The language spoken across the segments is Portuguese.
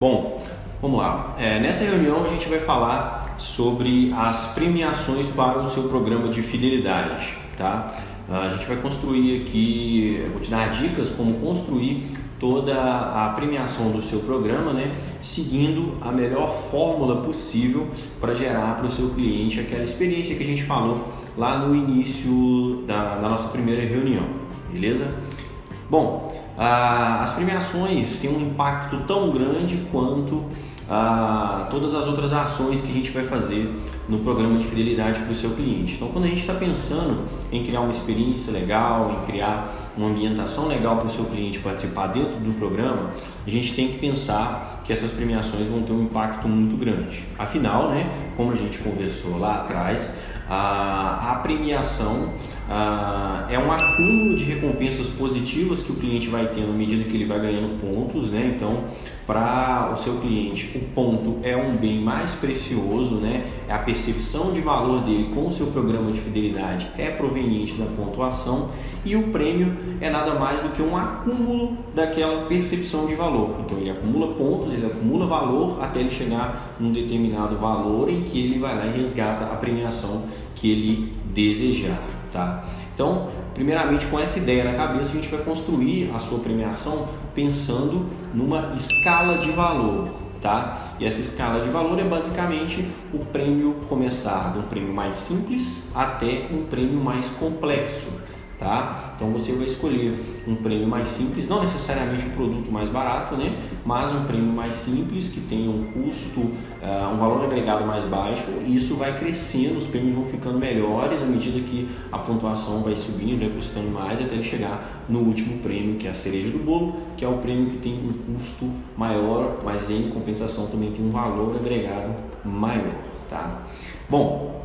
Bom, vamos lá. Nessa reunião a gente vai falar sobre as premiações para o seu programa de fidelidade, tá? A gente vai construir aqui, eu vou te dar dicas como construir toda a premiação do seu programa, né? Seguindo a melhor fórmula possível para gerar para o seu cliente aquela experiência que a gente falou lá no início da nossa primeira reunião, beleza? Bom, as premiações têm um impacto tão grande quanto todas as outras ações que a gente vai fazer no programa de fidelidade para o seu cliente. Então, quando a gente está pensando em criar uma experiência legal, em criar uma ambientação legal para o seu cliente participar dentro do programa, a gente tem que pensar que essas premiações vão ter um impacto muito grande. Afinal, né, como a gente conversou lá atrás, a premiação é um acúmulo de recompensas positivas que o cliente vai tendo à medida que ele vai ganhando pontos, né? Então, para o seu cliente, o ponto é um bem mais precioso, né? A percepção de valor dele com o seu programa de fidelidade é proveniente da pontuação, e o prêmio é nada mais do que um acúmulo daquela percepção de valor. Então, ele acumula pontos, ele acumula valor até ele chegar num determinado valor em que ele vai lá e resgata a premiação que ele desejar, tá? Então, primeiramente, com essa ideia na cabeça, a gente vai construir a sua premiação pensando numa escala de valor, tá? E essa escala de valor é basicamente o prêmio começar de um prêmio mais simples até um prêmio mais complexo, tá? Então você vai escolher um prêmio mais simples, não necessariamente um produto mais barato, né? Mas um prêmio mais simples que tenha um custo, um valor agregado mais baixo. E isso vai crescendo, os prêmios vão ficando melhores à medida que a pontuação vai subindo, vai custando mais, até ele chegar no último prêmio, que é a cereja do bolo, que é o prêmio que tem um custo maior, mas em compensação também tem um valor agregado maior, tá? Bom,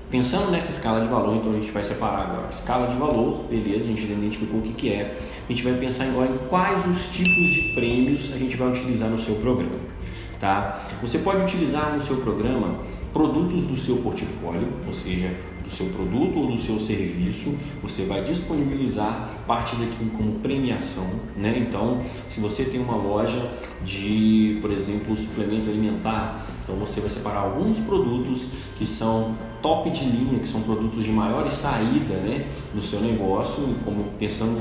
pensando nessa escala de valor, então a gente vai separar agora a escala de valor, beleza, a gente identificou o que é. A gente vai pensar agora em quais os tipos de prêmios a gente vai utilizar no seu programa, tá? Você pode utilizar no seu programa produtos do seu portfólio, ou seja, do seu produto ou do seu serviço. Você vai disponibilizar parte daquilo como premiação, né? Então, se você tem uma loja de, por exemplo, suplemento alimentar, então você vai separar alguns produtos que são top de linha, que são produtos de maior saída, né, do seu negócio, como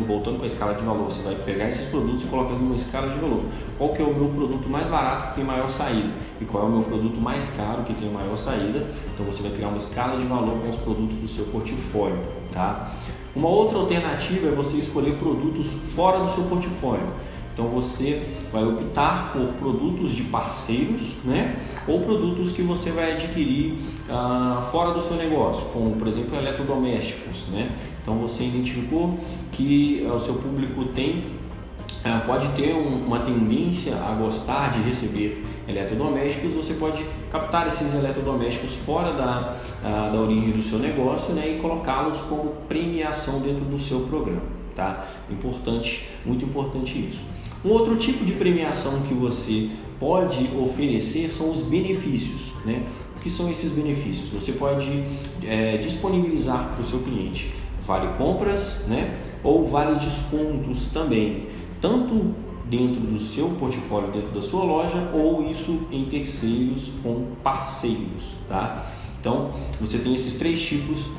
voltando com a escala de valor, você vai pegar esses produtos e colocar em uma escala de valor. Qual que é o meu produto mais barato que tem maior saída e qual é o meu produto mais caro que tem maior saída? Então você vai criar uma escala de valor com os produtos do seu portfólio, tá? Uma outra alternativa é você escolher produtos fora do seu portfólio. Então você vai optar por produtos de parceiros, né? Ou produtos que você vai adquirir fora do seu negócio, como por exemplo eletrodomésticos, né? Então você identificou que o seu público pode ter uma tendência a gostar de receber eletrodomésticos. Você pode captar esses eletrodomésticos fora da origem do seu negócio, né? E colocá-los como premiação dentro do seu programa, tá? Importante, muito importante isso. Um outro tipo de premiação que você pode oferecer são os benefícios, né? O que são esses benefícios? Você pode disponibilizar para o seu cliente vale compras, né? Ou vale descontos também, tanto dentro do seu portfólio, dentro da sua loja, ou isso em terceiros com parceiros, tá? Então, você tem esses três tipos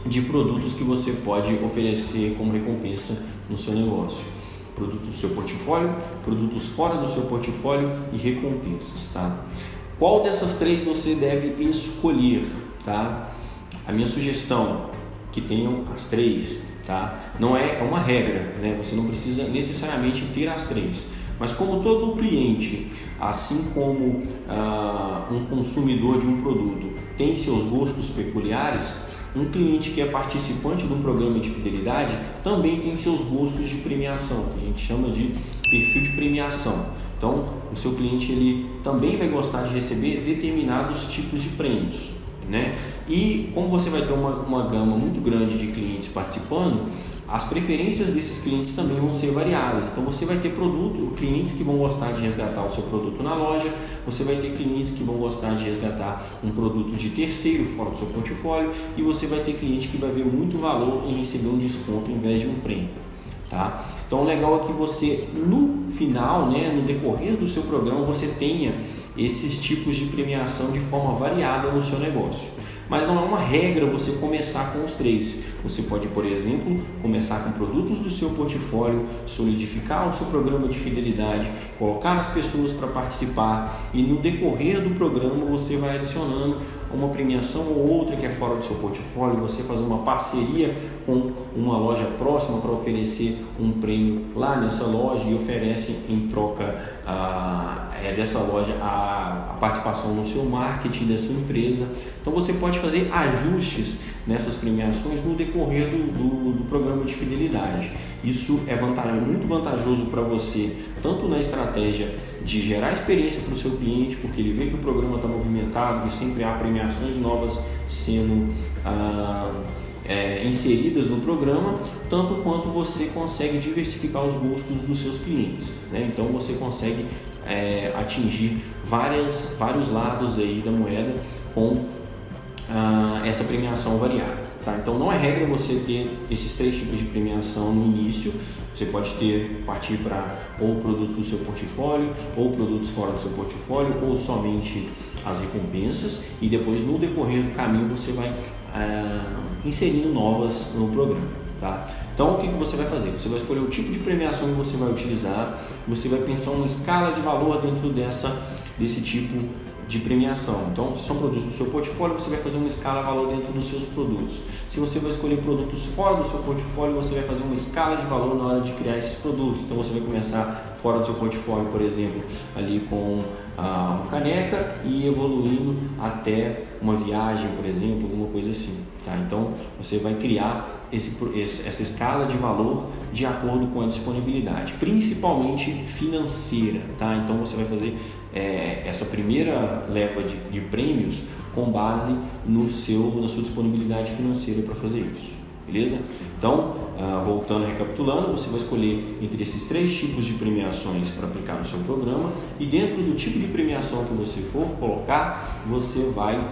de produtos que você pode oferecer como recompensa no seu negócio: produtos do seu portfólio, produtos fora do seu portfólio e recompensas, tá? Qual dessas três você deve escolher, tá? A minha sugestão, que tenham as três, tá? Não é uma regra, né? Você não precisa necessariamente ter as três, mas como todo cliente, assim como um consumidor de um produto tem seus gostos peculiares, um cliente que é participante de um programa de fidelidade também tem seus gostos de premiação, que a gente chama de perfil de premiação. Então, o seu cliente ele também vai gostar de receber determinados tipos de prêmios, né? E como você vai ter uma gama muito grande de clientes participando, as preferências desses clientes também vão ser variadas. Então você vai ter clientes que vão gostar de resgatar o seu produto na loja, você vai ter clientes que vão gostar de resgatar um produto de terceiro fora do seu portfólio, e você vai ter cliente que vai ver muito valor em receber um desconto em vez de um prêmio. tá? Então o legal é que você no final, né, no decorrer do seu programa, você tenha esses tipos de premiação de forma variada no seu negócio. Mas não é uma regra você começar com os 3. Você pode, por exemplo, começar com produtos do seu portfólio, solidificar o seu programa de fidelidade, colocar as pessoas para participar e no decorrer do programa você vai adicionando uma premiação ou outra que é fora do seu portfólio, você fazer uma parceria com uma loja próxima para oferecer um prêmio lá nessa loja e oferece em troca dessa loja a participação no seu marketing da sua empresa. Então você pode fazer ajustes nessas premiações no decorrer do programa de fidelidade. Isso é muito vantajoso para você, tanto na estratégia de gerar experiência para o seu cliente, porque ele vê que o programa está movimentado, que sempre há premiações novas sendo inseridas no programa, tanto quanto você consegue diversificar os gostos dos seus clientes, né? Então você consegue atingir vários lados aí da moeda com essa premiação variável, tá? Então não é regra você ter esses 3 tipos de premiação no início. Você pode partir para ou produtos do seu portfólio, ou produtos fora do seu portfólio, ou somente as recompensas, e depois no decorrer do caminho você vai inserindo novas no programa, tá? Então o que você vai fazer? Você vai escolher o tipo de premiação que você vai utilizar, você vai pensar uma escala de valor dentro desse tipo de premiação. Então, se são produtos do seu portfólio, você vai fazer uma escala de valor dentro dos seus produtos. Se você vai escolher produtos fora do seu portfólio, você vai fazer uma escala de valor na hora de criar esses produtos. Então, você vai começar fora do seu portfólio, por exemplo, ali com uma caneca e evoluindo até uma viagem, por exemplo, alguma coisa assim, tá? Então, você vai criar essa escala de valor de acordo com a disponibilidade, principalmente financeira, tá? Então, você vai fazer essa primeira leva de prêmios com base na sua disponibilidade financeira para fazer isso, beleza? Então, voltando, recapitulando, você vai escolher entre esses 3 tipos de premiações para aplicar no seu programa, e dentro do tipo de premiação que você for colocar, você vai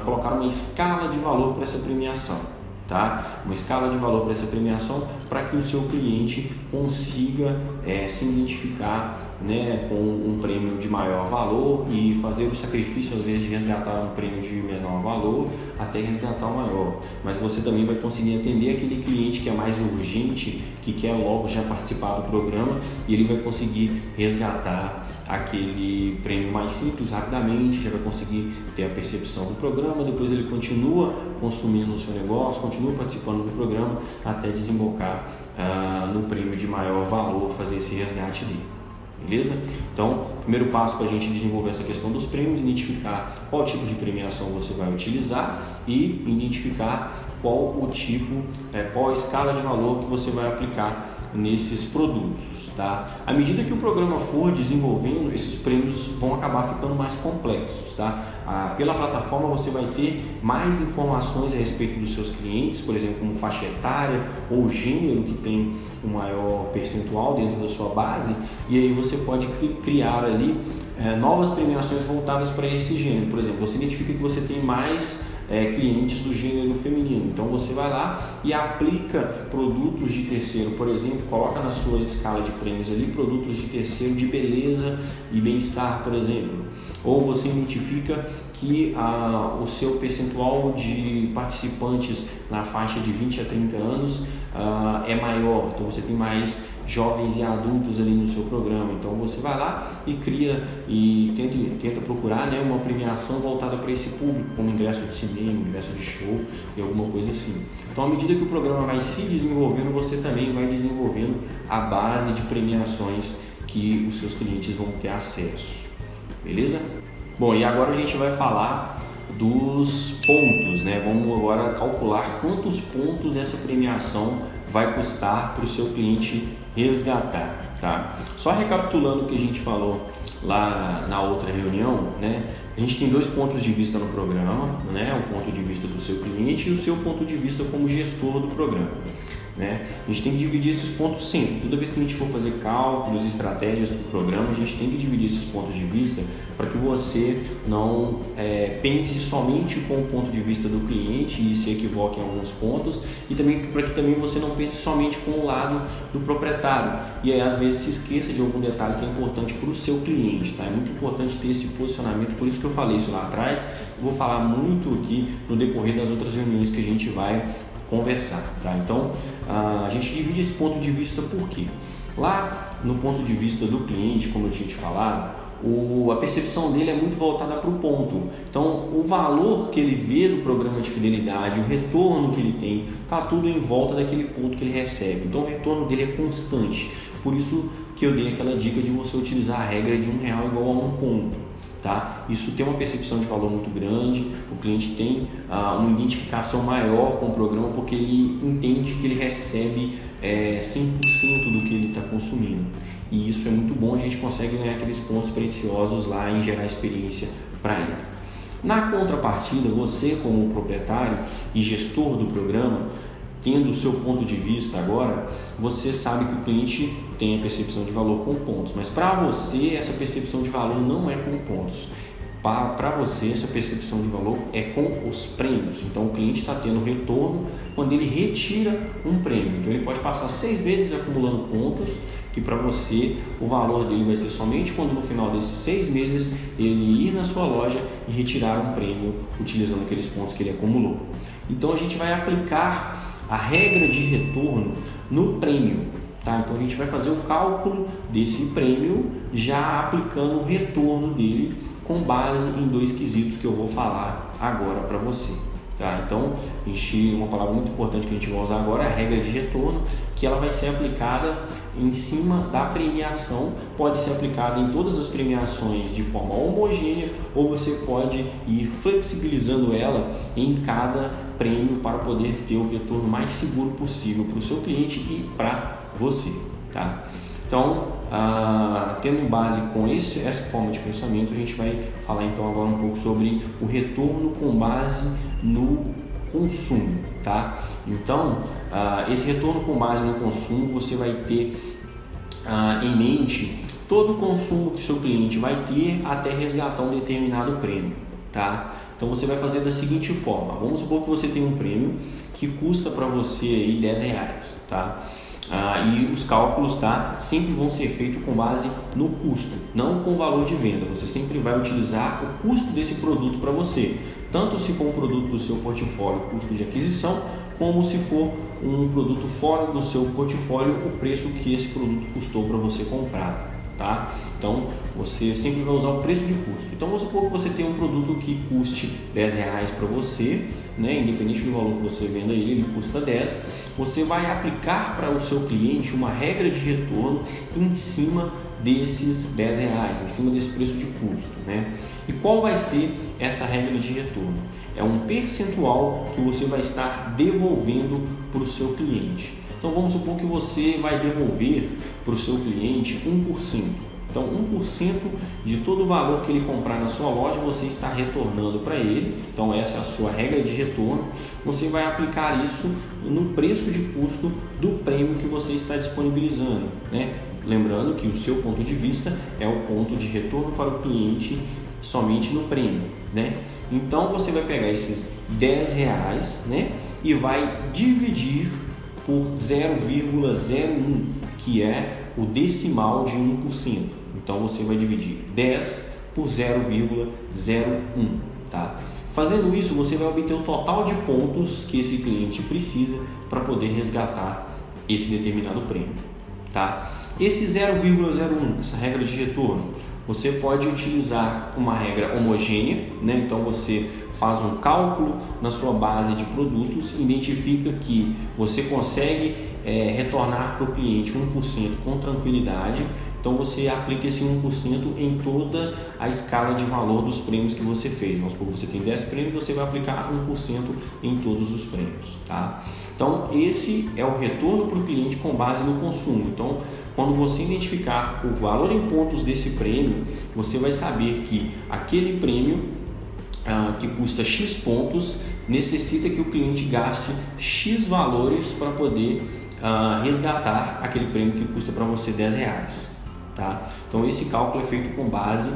colocar uma escala de valor para essa premiação, tá? Uma escala de valor para essa premiação para que o seu cliente consiga se identificar, né, com um prêmio de maior valor e fazer o sacrifício às vezes de resgatar um prêmio de menor valor até resgatar o maior. Mas você também vai conseguir atender aquele cliente que é mais urgente, que quer logo já participar do programa, e ele vai conseguir resgatar aquele prêmio mais simples rapidamente, já vai conseguir ter a percepção do programa, depois ele continua consumindo o seu negócio, continua participando do programa até desembocar no prêmio de maior valor, fazer esse resgate dele. Beleza? Então, primeiro passo para a gente desenvolver essa questão dos prêmios, identificar qual tipo de premiação você vai utilizar e identificar qual a escala de valor que você vai aplicar nesses produtos, tá? À medida que o programa for desenvolvendo, esses prêmios vão acabar ficando mais complexos, tá? Pela plataforma você vai ter mais informações a respeito dos seus clientes, por exemplo, como faixa etária ou gênero que tem um maior percentual dentro da sua base, e aí você pode criar ali novas premiações voltadas para esse gênero. Por exemplo, você identifica que você tem mais clientes do gênero feminino, então você vai lá e aplica produtos de terceiro, por exemplo, coloca na sua escala de prêmios ali produtos de terceiro de beleza e bem-estar, por exemplo. Ou você identifica que o seu percentual de participantes na faixa de 20 a 30 anos é maior, então você tem mais jovens e adultos ali no seu programa, então você vai lá e cria e tenta procurar, né, uma premiação voltada para esse público, como ingresso de cinema, ingresso de show e alguma coisa assim. Então, à medida que o programa vai se desenvolvendo, você também vai desenvolvendo a base de premiações que os seus clientes vão ter acesso, beleza? Bom, e agora a gente vai falar dos pontos, né? Vamos agora calcular quantos pontos essa premiação vai custar para o seu cliente resgatar, tá? Só recapitulando o que a gente falou lá na outra reunião, né? A gente tem 2 pontos de vista no programa, né? O ponto de vista do seu cliente e o seu ponto de vista como gestor do programa. né? A gente tem que dividir esses pontos sempre. Toda vez que a gente for fazer cálculos, estratégias para o programa, a gente tem que dividir esses pontos de vista para que você não pense somente com o ponto de vista do cliente e se equivoque em alguns pontos, e também para que também você não pense somente com o lado do proprietário e aí às vezes se esqueça de algum detalhe que é importante para o seu cliente, tá? É muito importante ter esse posicionamento, por isso que eu falei isso lá atrás. Vou falar muito aqui no decorrer das outras reuniões que a gente vai conversar, tá? Então a gente divide esse ponto de vista por quê? Lá no ponto de vista do cliente, como eu tinha te falado, a percepção dele é muito voltada para o ponto. Então o valor que ele vê do programa de fidelidade, o retorno que ele tem, está tudo em volta daquele ponto que ele recebe. Então o retorno dele é constante. Por isso que eu dei aquela dica de você utilizar a regra de R$1 igual a 1 ponto. Tá? Isso tem uma percepção de valor muito grande, o cliente tem uma identificação maior com o programa porque ele entende que ele recebe 100% do que ele está consumindo, e isso é muito bom. A gente consegue ganhar aqueles pontos preciosos lá em gerar experiência para ele. Na contrapartida, você como proprietário e gestor do programa, tendo o seu ponto de vista agora, você sabe que o cliente tem a percepção de valor com pontos, mas para você essa percepção de valor não é com pontos. Para você essa percepção de valor é com os prêmios. Então o cliente está tendo retorno quando ele retira um prêmio. Então ele pode passar 6 meses acumulando pontos, que para você o valor dele vai ser somente quando no final desses 6 meses ele ir na sua loja e retirar um prêmio utilizando aqueles pontos que ele acumulou. Então a gente vai aplicar a regra de retorno no prêmio, tá? Então a gente vai fazer o cálculo desse prêmio já aplicando o retorno dele com base em 2 quesitos que eu vou falar agora para você, tá? Então uma palavra muito importante que a gente vai usar agora é a regra de retorno, que ela vai ser aplicada em cima da premiação. Pode ser aplicada em todas as premiações de forma homogênea, ou você pode ir flexibilizando ela em cada prêmio para poder ter o retorno mais seguro possível para o seu cliente e para você, tá? Então, tendo base com essa forma de pensamento, a gente vai falar então agora um pouco sobre o retorno com base no consumo, tá? Então, esse retorno com base no consumo, você vai ter em mente todo o consumo que o seu cliente vai ter até resgatar um determinado prêmio, tá? Então você vai fazer da seguinte forma: vamos supor que você tem um prêmio que custa para você aí R$10, tá? E os cálculos, tá, sempre vão ser feitos com base no custo, não com o valor de venda. Você sempre vai utilizar o custo desse produto para você, tanto se for um produto do seu portfólio, custo de aquisição, como se for um produto fora do seu portfólio, o preço que esse produto custou para você comprar, tá? Então você sempre vai usar o preço de custo. Então vamos supor que você tem um produto que custe R$10 para você, né? Independente do valor que você venda ele custa 10. Você vai aplicar para o seu cliente uma regra de retorno em cima desses R$10, em cima desse preço de custo, né? E qual vai ser essa regra de retorno? É um percentual que você vai estar devolvendo para o seu cliente. Então vamos supor que você vai devolver para o seu cliente 1%. Então 1% de todo o valor que ele comprar na sua loja você está retornando para ele. Então essa é a sua regra de retorno. Você vai aplicar isso no preço de custo do prêmio que você está disponibilizando, né? Lembrando que o seu ponto de vista é o ponto de retorno para o cliente somente no prêmio, né? Então você vai pegar esses R$10, né, e vai dividir por 0,01, que é o decimal de 1%. Então você vai dividir 10 por 0,01, tá? Fazendo isso, você vai obter o total de pontos que esse cliente precisa para poder resgatar esse determinado prêmio, tá? Esse 0,01, essa regra de retorno, você pode utilizar uma regra homogênea, né? Então você faz um cálculo na sua base de produtos, identifica que você consegue retornar para o cliente 1% com tranquilidade. Então você aplica esse 1% em toda a escala de valor dos prêmios que você fez. Vamos supor que você tem 10 prêmios, você vai aplicar 1% em todos os prêmios, tá? Então esse é o retorno para o cliente com base no consumo. Então quando você identificar o valor em pontos desse prêmio, você vai saber que aquele prêmio que custa X pontos necessita que o cliente gaste X valores para poder resgatar aquele prêmio que custa para você R$10. Tá? Então esse cálculo é feito com base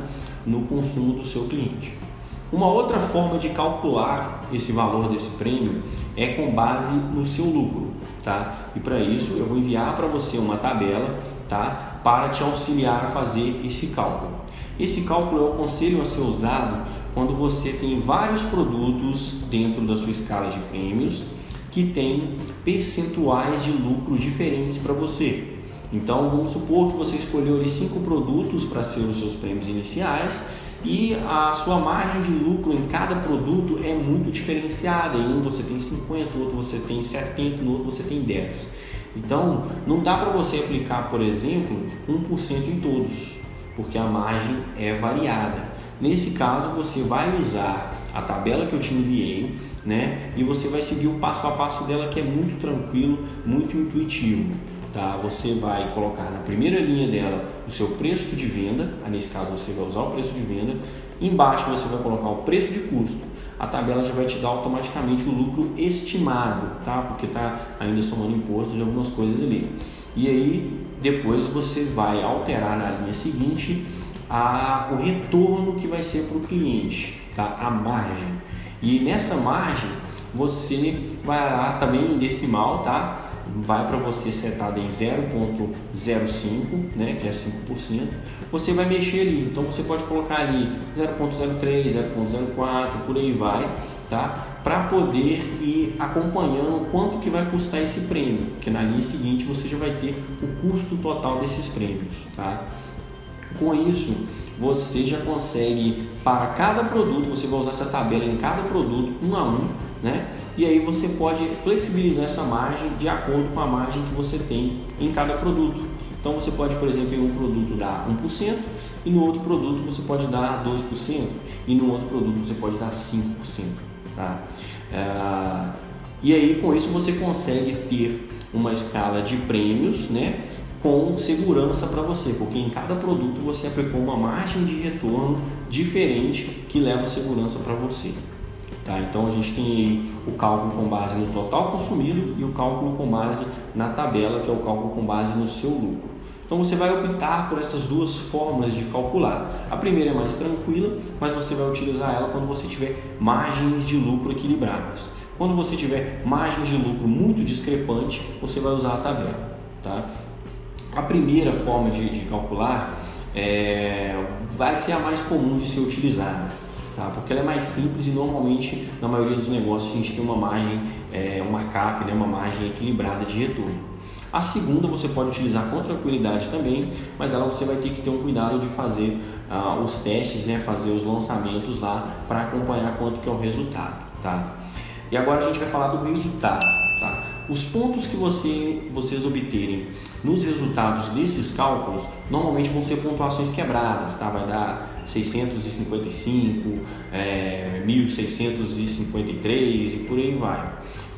no consumo do seu cliente. Uma outra forma de calcular esse valor desse prêmio é com base no seu lucro, tá? E para isso eu vou enviar para você uma tabela, tá? Para te auxiliar a fazer esse cálculo. Esse cálculo eu aconselho a ser usado quando você tem vários produtos dentro da sua escala de prêmios que tem percentuais de lucro diferentes para você. Então vamos supor que você escolheu ali 5 produtos para ser os seus prêmios iniciais e a sua margem de lucro em cada produto é muito diferenciada. Em um você tem 50, no outro você tem 70, no outro você tem 10. Então não dá para você aplicar, por exemplo, 1% em todos, porque a margem é variada. Nesse caso você vai usar a tabela que eu te enviei, né? E você vai seguir o passo a passo dela, que é muito tranquilo, muito intuitivo. Tá? Você vai colocar na primeira linha dela o seu preço de venda, nesse caso você vai usar o preço de venda, embaixo você vai colocar o preço de custo, a tabela já vai te dar automaticamente o lucro estimado, tá? Porque está ainda somando imposto de algumas coisas ali. E aí depois você vai alterar na linha seguinte o retorno que vai ser para o cliente, tá? A margem. E nessa margem você vai lá também em decimal, tá? Vai para você setado em 0,05, né, que é 5%, você vai mexer ali, então você pode colocar ali 0,03, 0,04, por aí vai, tá? Para poder ir acompanhando quanto que vai custar esse prêmio, porque na linha seguinte você já vai ter o custo total desses prêmios, tá? Com isso, você já consegue, para cada produto, você vai usar essa tabela em cada produto, 1 a 1, né? E aí você pode flexibilizar essa margem de acordo com a margem que você tem em cada produto. Então você pode, por exemplo, em um produto dar 1% e no outro produto você pode dar 2% e no outro produto você pode dar 5%. Tá? E aí com isso você consegue ter uma escala de prêmios, né, com segurança para você, porque em cada produto você aplicou uma margem de retorno diferente que leva segurança para você. Tá? Então a gente tem aí o cálculo com base no total consumido e o cálculo com base na tabela, que é o cálculo com base no seu lucro. Então você vai optar por essas duas formas de calcular. A primeira é mais tranquila, mas você vai utilizar ela quando você tiver margens de lucro equilibradas. Quando você tiver margens de lucro muito discrepante, você vai usar a tabela. Tá? A primeira forma de calcular vai ser a mais comum de ser utilizada. Tá? Porque ela é mais simples e normalmente na maioria dos negócios a gente tem uma margem, uma CAP, né? Uma margem equilibrada de retorno. A segunda você pode utilizar com tranquilidade também, mas ela você vai ter que ter um cuidado de fazer os testes, né? Fazer os lançamentos lá para acompanhar quanto que é o resultado. Tá? E agora a gente vai falar do resultado. Tá? Os pontos que vocês obterem nos resultados desses cálculos normalmente vão ser pontuações quebradas, tá? Vai dar 655, 1653 e por aí vai.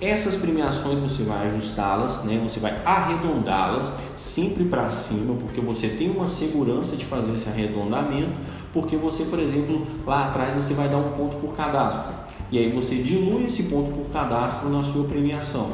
Essas premiações você vai ajustá-las, né? Você vai arredondá-las sempre para cima, porque você tem uma segurança de fazer esse arredondamento, porque você, por exemplo, lá atrás você vai dar um ponto por cadastro, e aí você dilui esse ponto por cadastro na sua premiação.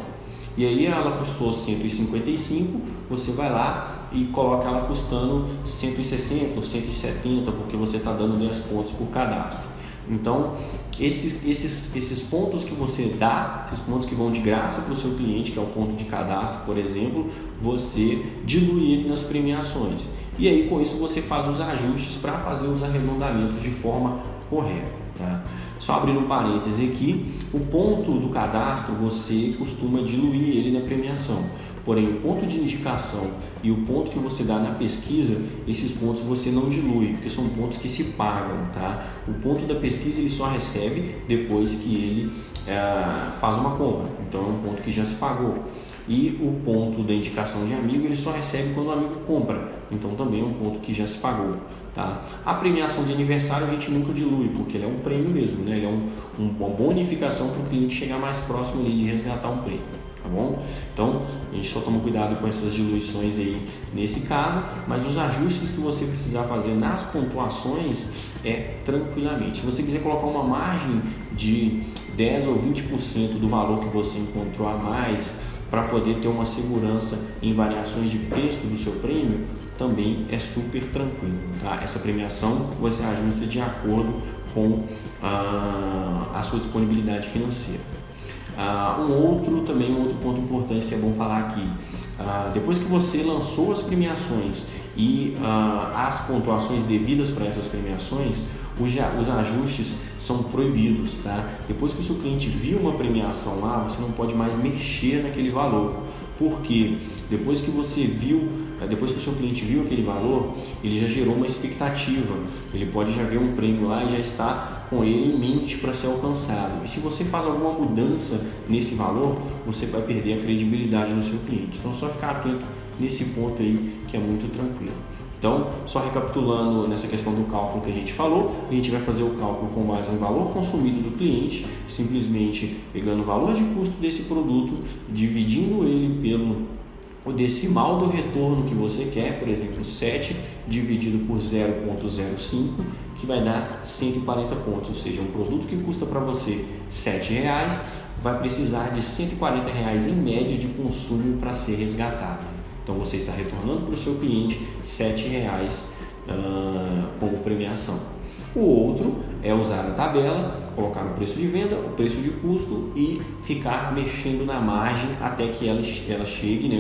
E aí ela custou 155, você vai lá e coloca ela custando 160 ou 170, porque você está dando 10 pontos por cadastro. Então, esses pontos que você dá, esses pontos que vão de graça para o seu cliente, que é o ponto de cadastro, por exemplo, você dilui ele nas premiações. E aí, com isso, você faz os ajustes para fazer os arredondamentos de forma correta. Tá? Só abrindo um parêntese aqui, o ponto do cadastro você costuma diluir ele na premiação, porém o ponto de indicação e o ponto que você dá na pesquisa, esses pontos você não dilui, porque são pontos que se pagam. Tá? O ponto da pesquisa ele só recebe depois que ele faz uma compra, então é um ponto que já se pagou. E o ponto da indicação de amigo ele só recebe quando o amigo compra, então também é um ponto que já se pagou. Tá? A premiação de aniversário a gente nunca dilui, porque ele é um prêmio mesmo, né? Ele é uma bonificação para o cliente chegar mais próximo ali de resgatar um prêmio. Tá bom? Então a gente só toma cuidado com essas diluições aí nesse caso, mas os ajustes que você precisar fazer nas pontuações tranquilamente. Se você quiser colocar uma margem de 10 ou 20% do valor que você encontrou a mais para poder ter uma segurança em variações de preço do seu prêmio, também é super tranquilo, tá? Essa premiação você ajusta de acordo com a sua disponibilidade financeira. Um outro ponto importante que é bom falar aqui, depois que você lançou as premiações e as pontuações devidas para essas premiações, os ajustes são proibidos, tá? Depois que o seu cliente viu uma premiação lá, você não pode mais mexer naquele valor. Por quê? Depois que o seu cliente viu aquele valor, ele já gerou uma expectativa, ele pode já ver um prêmio lá e já está com ele em mente para ser alcançado. E se você faz alguma mudança nesse valor, você vai perder a credibilidade do seu cliente. Então, só ficar atento nesse ponto aí, que é muito tranquilo. Então, só recapitulando nessa questão do cálculo que a gente falou, a gente vai fazer o cálculo com base no valor consumido do cliente, simplesmente pegando o valor de custo desse produto, dividindo ele pelo decimal do retorno que você quer, por exemplo, 7 dividido por 0,05, que vai dar 140 pontos, ou seja, um produto que custa para você R$ 7,00 vai precisar de R$ 140,00 em média de consumo para ser resgatado. Então você está retornando para o seu cliente R$ 7,00 como premiação. O outro é usar a tabela, colocar o preço de venda, o preço de custo e ficar mexendo na margem até que ela chegue, né,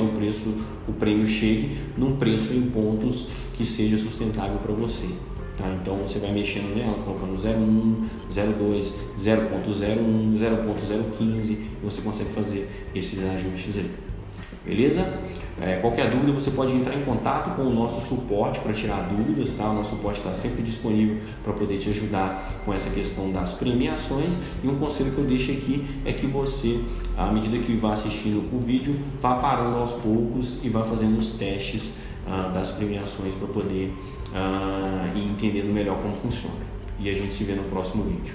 o prêmio chegue num preço em pontos que seja sustentável para você. Tá? Então você vai mexendo nela, colocando 0,1, 0,2, 0,01, 0,015 e você consegue fazer esses ajustes aí. Beleza? Qualquer dúvida você pode entrar em contato com o nosso suporte para tirar dúvidas, tá? O nosso suporte está sempre disponível para poder te ajudar com essa questão das premiações. E um conselho que eu deixo aqui é que você, à medida que vá assistindo o vídeo, vá parando aos poucos e vá fazendo os testes das premiações para poder ir entendendo melhor como funciona. E a gente se vê no próximo vídeo.